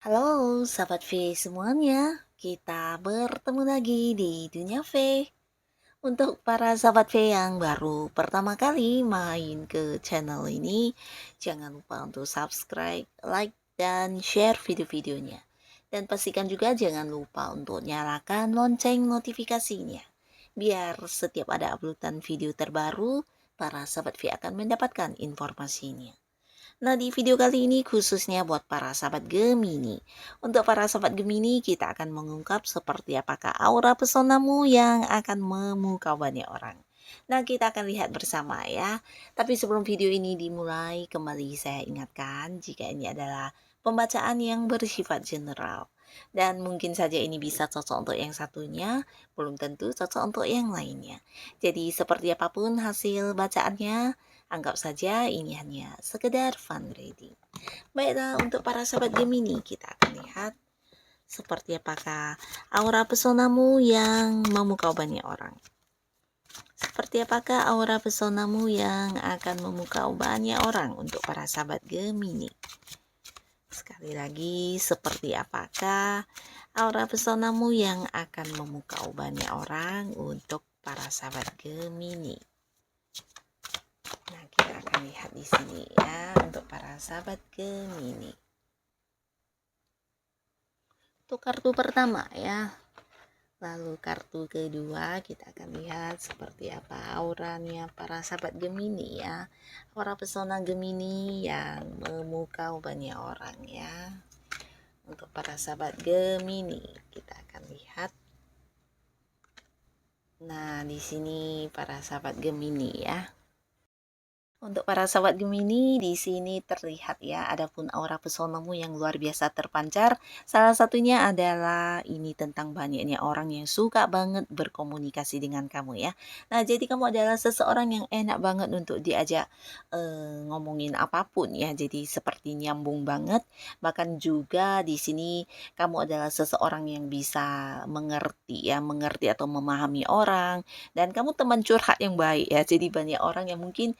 Halo sahabat V semuanya, kita bertemu lagi di Dunia V. Untuk para sahabat V yang baru pertama kali main ke channel ini, jangan lupa untuk subscribe, like, dan share video-videonya. Dan pastikan juga jangan lupa untuk nyalakan lonceng notifikasinya. Biar setiap ada uploadan video terbaru, para sahabat V akan mendapatkan informasinya. Nah, di video kali ini khususnya buat para sahabat Gemini. Untuk para sahabat Gemini, kita akan mengungkap seperti apakah aura pesonamu yang akan memukau banyak orang. Nah, kita akan lihat bersama ya. Tapi sebelum video ini dimulai, kembali saya ingatkan jika ini adalah pembacaan yang bersifat general. Dan mungkin saja ini bisa cocok untuk yang satunya, belum tentu cocok untuk yang lainnya. Jadi seperti apapun hasil bacaannya, anggap saja ini hanya sekedar fun reading. Baiklah, untuk para sahabat Gemini, kita akan lihat seperti apakah aura pesonamu yang memukau banyak orang. Seperti apakah aura pesonamu yang akan memukau banyak orang untuk para sahabat Gemini. Sekali lagi, seperti apakah aura pesonamu yang akan memukau banyak orang untuk para sahabat Gemini. Nah, kita akan lihat di sini ya untuk para sahabat Gemini. Untuk kartu pertama ya. Lalu kartu kedua kita akan lihat seperti apa auranya para sahabat Gemini ya. Aura pesona Gemini yang memukau banyak orang ya. Untuk para sahabat Gemini kita akan lihat. Nah, di sini para sahabat Gemini ya. Untuk para sahabat Gemini, di sini terlihat ya, adapun aura pesonamu yang luar biasa terpancar. Salah satunya adalah ini tentang banyaknya orang yang suka banget berkomunikasi dengan kamu ya. Nah, jadi kamu adalah seseorang yang enak banget untuk diajak ngomongin apapun ya. Jadi seperti nyambung banget. Bahkan juga di sini kamu adalah seseorang yang bisa mengerti atau memahami orang, dan kamu teman curhat yang baik ya. Jadi banyak orang yang mungkin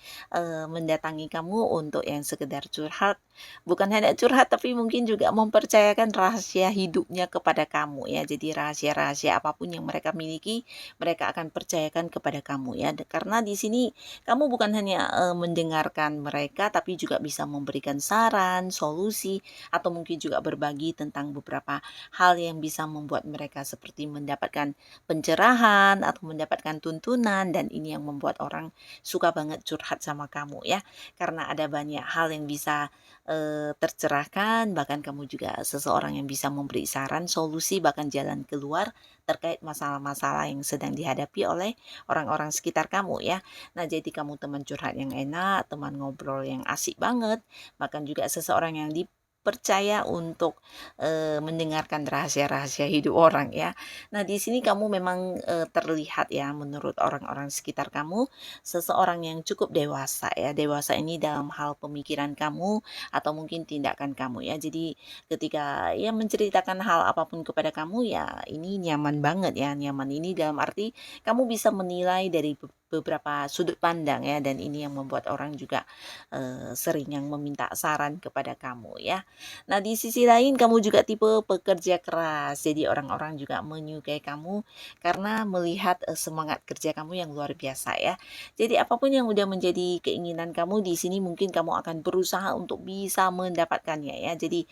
mendatangi kamu untuk yang sekedar curhat, bukan hanya curhat tapi mungkin juga mempercayakan rahasia hidupnya kepada kamu ya. Jadi rahasia-rahasia apapun yang mereka miliki, mereka akan percayakan kepada kamu ya. Karena di sini kamu bukan hanya mendengarkan mereka, tapi juga bisa memberikan saran, solusi, atau mungkin juga berbagi tentang beberapa hal yang bisa membuat mereka seperti mendapatkan pencerahan atau mendapatkan tuntunan. Dan ini yang membuat orang suka banget curhat sama kamu ya, karena ada banyak hal yang bisa tercerahkan. Bahkan kamu juga seseorang yang bisa memberi saran, solusi, bahkan jalan keluar terkait masalah-masalah yang sedang dihadapi oleh orang-orang sekitar kamu ya. Nah, jadi kamu teman curhat yang enak, teman ngobrol yang asik banget, bahkan juga seseorang yang dipercaya untuk mendengarkan rahasia-rahasia hidup orang ya. Nah, di sini kamu memang terlihat ya menurut orang-orang sekitar kamu seseorang yang cukup dewasa ya. Dewasa ini dalam hal pemikiran kamu atau mungkin tindakan kamu ya. Jadi ketika ya menceritakan hal apapun kepada kamu ya, ini nyaman banget ya. Nyaman ini dalam arti kamu bisa menilai dari beberapa sudut pandang ya, dan ini yang membuat orang juga sering yang meminta saran kepada kamu ya. Nah, di sisi lain kamu juga tipe pekerja keras. Jadi orang-orang juga menyukai kamu karena melihat semangat kerja kamu yang luar biasa ya. Jadi apapun yang udah menjadi keinginan kamu di sini, mungkin kamu akan berusaha untuk bisa mendapatkannya ya. Jadi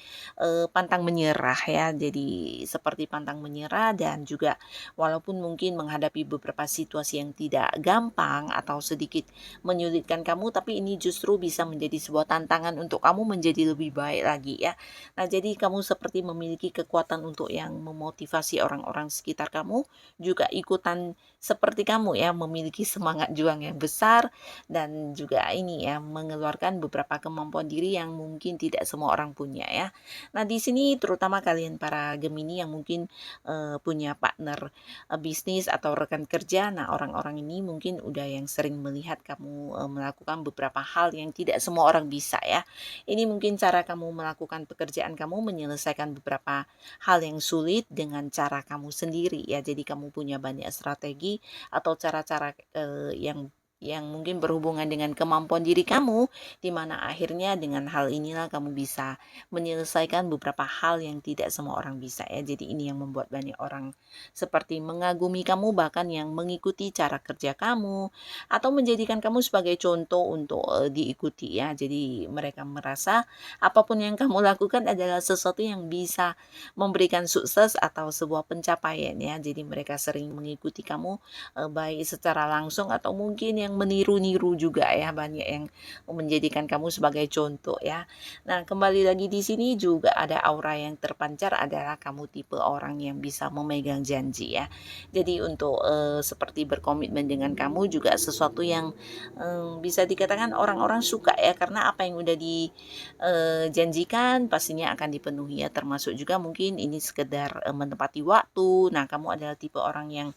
pantang menyerah ya. Jadi seperti pantang menyerah, dan juga walaupun mungkin menghadapi beberapa situasi yang tidak gampang gampang atau sedikit menyulitkan kamu, tapi ini justru bisa menjadi sebuah tantangan untuk kamu menjadi lebih baik lagi ya. Nah, jadi kamu seperti memiliki kekuatan untuk yang memotivasi orang-orang sekitar kamu, juga ikutan seperti kamu ya, memiliki semangat juang yang besar dan juga ini ya, mengeluarkan beberapa kemampuan diri yang mungkin tidak semua orang punya ya. Nah, di sini terutama kalian para Gemini yang mungkin punya partner bisnis atau rekan kerja. Nah, orang-orang ini mungkin udah yang sering melihat kamu melakukan beberapa hal yang tidak semua orang bisa ya. Ini mungkin cara kamu melakukan pekerjaan kamu, menyelesaikan beberapa hal yang sulit dengan cara kamu sendiri ya. Jadi kamu punya banyak strategi atau cara-cara yang mungkin berhubungan dengan kemampuan diri kamu, di mana akhirnya dengan hal inilah kamu bisa menyelesaikan beberapa hal yang tidak semua orang bisa ya. Jadi ini yang membuat banyak orang seperti mengagumi kamu, bahkan yang mengikuti cara kerja kamu atau menjadikan kamu sebagai contoh untuk diikuti ya. Jadi mereka merasa apapun yang kamu lakukan adalah sesuatu yang bisa memberikan sukses atau sebuah pencapaian ya. Jadi mereka sering mengikuti kamu baik secara langsung atau mungkin yang meniru-niru juga ya, banyak yang menjadikan kamu sebagai contoh ya. Nah, kembali lagi di sini juga ada aura yang terpancar adalah kamu tipe orang yang bisa memegang janji ya. Jadi untuk seperti berkomitmen dengan kamu juga sesuatu yang bisa dikatakan orang-orang suka ya, karena apa yang udah dijanjikan pastinya akan dipenuhi ya, termasuk juga mungkin ini sekedar menepati waktu. Nah, kamu adalah tipe orang yang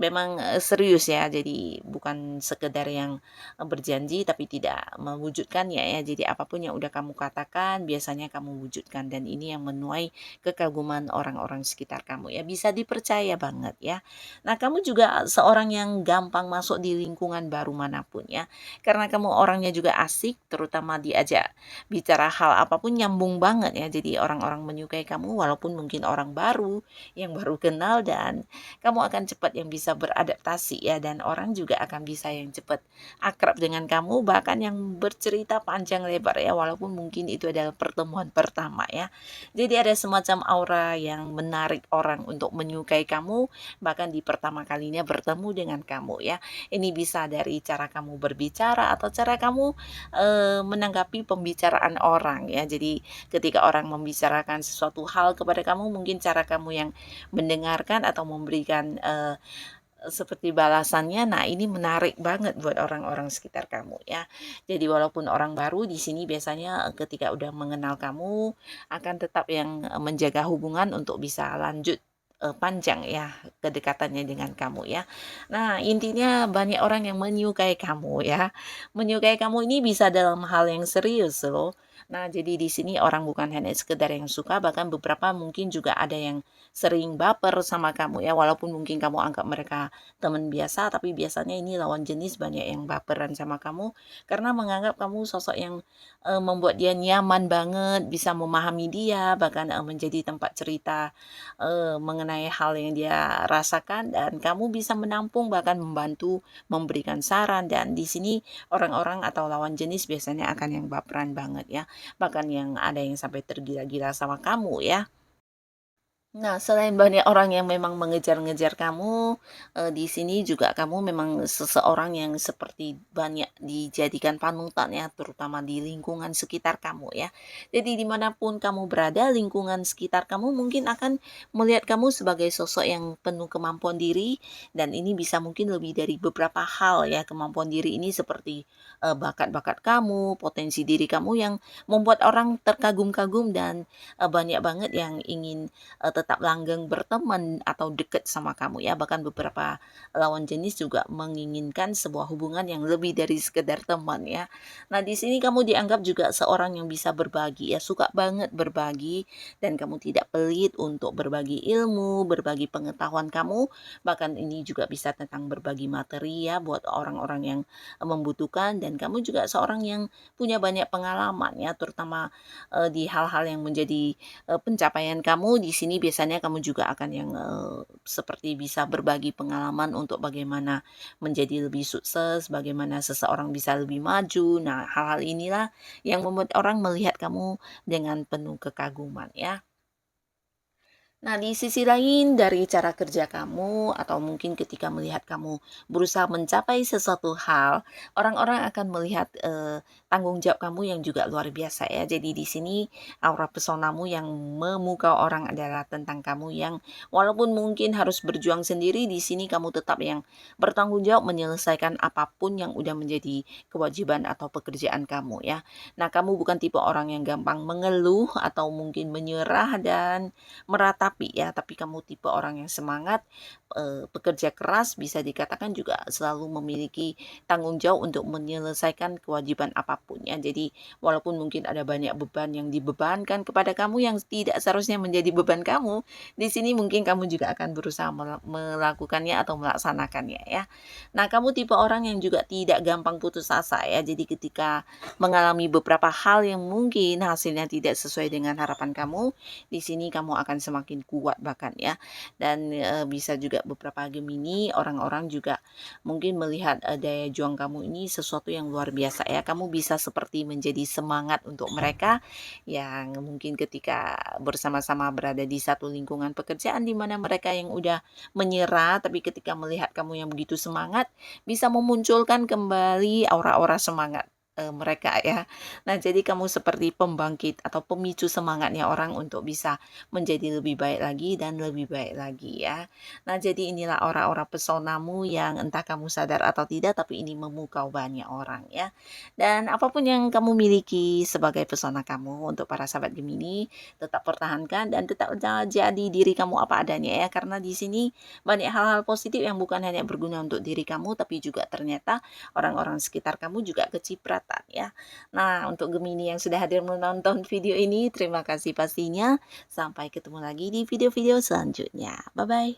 memang serius ya, jadi bukan sekedar yang berjanji tapi tidak mewujudkannya ya. Jadi apapun yang udah kamu katakan biasanya kamu wujudkan, dan ini yang menuai kekaguman orang-orang sekitar kamu ya, bisa dipercaya banget ya. Nah, kamu juga seorang yang gampang masuk di lingkungan baru manapun ya, karena kamu orangnya juga asik, terutama diajak bicara hal apapun nyambung banget ya. Jadi orang-orang menyukai kamu walaupun mungkin orang baru yang baru kenal, dan kamu akan cepat yang bisa beradaptasi ya, dan orang juga akan bisa yang cepat akrab dengan kamu, bahkan yang bercerita panjang lebar ya, walaupun mungkin itu adalah pertemuan pertama ya. Jadi ada semacam aura yang menarik orang untuk menyukai kamu bahkan di pertama kalinya bertemu dengan kamu ya. Ini bisa dari cara kamu berbicara atau cara kamu menanggapi pembicaraan orang ya. Jadi ketika orang membicarakan sesuatu hal kepada kamu, mungkin cara kamu yang mendengarkan atau memberikan seperti balasannya. Nah, ini menarik banget buat orang-orang sekitar kamu ya. Jadi walaupun orang baru di sini biasanya ketika udah mengenal kamu akan tetap yang menjaga hubungan untuk bisa lanjut panjang ya kedekatannya dengan kamu ya. Nah, intinya banyak orang yang menyukai kamu ya. Menyukai kamu ini bisa dalam hal yang serius loh. Nah, jadi di sini orang bukan hanya sekedar yang suka, bahkan beberapa mungkin juga ada yang sering baper sama kamu ya, walaupun mungkin kamu anggap mereka teman biasa, tapi biasanya ini lawan jenis banyak yang baperan sama kamu karena menganggap kamu sosok yang membuat dia nyaman banget, bisa memahami dia, bahkan menjadi tempat cerita mengenai hal yang dia rasakan, dan kamu bisa menampung bahkan membantu memberikan saran. Dan di sini orang-orang atau lawan jenis biasanya akan yang baperan banget ya, bahkan yang ada yang sampai tergila-gila sama kamu ya. Nah, selain banyak orang yang memang mengejar-ngejar kamu, di sini juga kamu memang seseorang yang seperti banyak dijadikan panutan ya, terutama di lingkungan sekitar kamu ya. Jadi dimanapun kamu berada, lingkungan sekitar kamu mungkin akan melihat kamu sebagai sosok yang penuh kemampuan diri, dan ini bisa mungkin lebih dari beberapa hal ya. Kemampuan diri ini seperti bakat-bakat kamu, potensi diri kamu yang membuat orang terkagum-kagum, dan banyak banget yang ingin tetap langgeng berteman atau dekat sama kamu ya. Bahkan beberapa lawan jenis juga menginginkan sebuah hubungan yang lebih dari sekedar teman ya. Nah, di sini kamu dianggap juga seorang yang bisa berbagi ya, suka banget berbagi, dan kamu tidak pelit untuk berbagi ilmu, berbagi pengetahuan kamu. Bahkan ini juga bisa tentang berbagi materi ya buat orang-orang yang membutuhkan, dan kamu juga seorang yang punya banyak pengalaman ya, terutama di hal-hal yang menjadi pencapaian kamu. Di sini biasanya kamu juga akan yang seperti bisa berbagi pengalaman untuk bagaimana menjadi lebih sukses, bagaimana seseorang bisa lebih maju. Nah, hal-hal inilah yang membuat orang melihat kamu dengan penuh kekaguman ya. Nah, di sisi lain dari cara kerja kamu atau mungkin ketika melihat kamu berusaha mencapai sesuatu hal, orang-orang akan melihat, tanggung jawab kamu yang juga luar biasa ya. Jadi di sini aura pesonamu yang memukau orang adalah tentang kamu yang walaupun mungkin harus berjuang sendiri, di sini kamu tetap yang bertanggung jawab menyelesaikan apapun yang udah menjadi kewajiban atau pekerjaan kamu ya. Nah, kamu bukan tipe orang yang gampang mengeluh atau mungkin menyerah dan meratapi ya, tapi kamu tipe orang yang semangat, pekerja keras, bisa dikatakan juga selalu memiliki tanggung jawab untuk menyelesaikan kewajiban apapun ya. Jadi walaupun mungkin ada banyak beban yang dibebankan kepada kamu yang tidak seharusnya menjadi beban kamu, di sini mungkin kamu juga akan berusaha melakukannya atau melaksanakannya ya. Nah, kamu tipe orang yang juga tidak gampang putus asa ya. Jadi ketika mengalami beberapa hal yang mungkin hasilnya tidak sesuai dengan harapan kamu, di sini kamu akan semakin kuat bahkan ya. Dan, bisa juga beberapa Gemini, orang-orang juga mungkin melihat, daya juang kamu ini sesuatu yang luar biasa ya. Kamu bisa seperti menjadi semangat untuk mereka yang mungkin ketika bersama-sama berada di satu lingkungan pekerjaan di mana mereka yang udah menyerah, tapi ketika melihat kamu yang begitu semangat, bisa memunculkan kembali aura-aura semangat, mereka ya. Nah, jadi kamu seperti pembangkit atau pemicu semangatnya orang untuk bisa menjadi lebih baik lagi dan lebih baik lagi ya. Nah, jadi inilah aura-aura pesonamu yang entah kamu sadar atau tidak, tapi ini memukau banyak orang ya. Dan apapun yang kamu miliki sebagai pesona kamu untuk para sahabat Gemini, tetap pertahankan dan tetap jadi diri kamu apa adanya ya. Karena di sini banyak hal-hal positif yang bukan hanya berguna untuk diri kamu, tapi juga ternyata orang-orang sekitar kamu juga kecipratan ya. Nah, untuk Gemini yang sudah hadir menonton video ini, terima kasih pastinya. Sampai ketemu lagi di video-video selanjutnya. Bye-bye.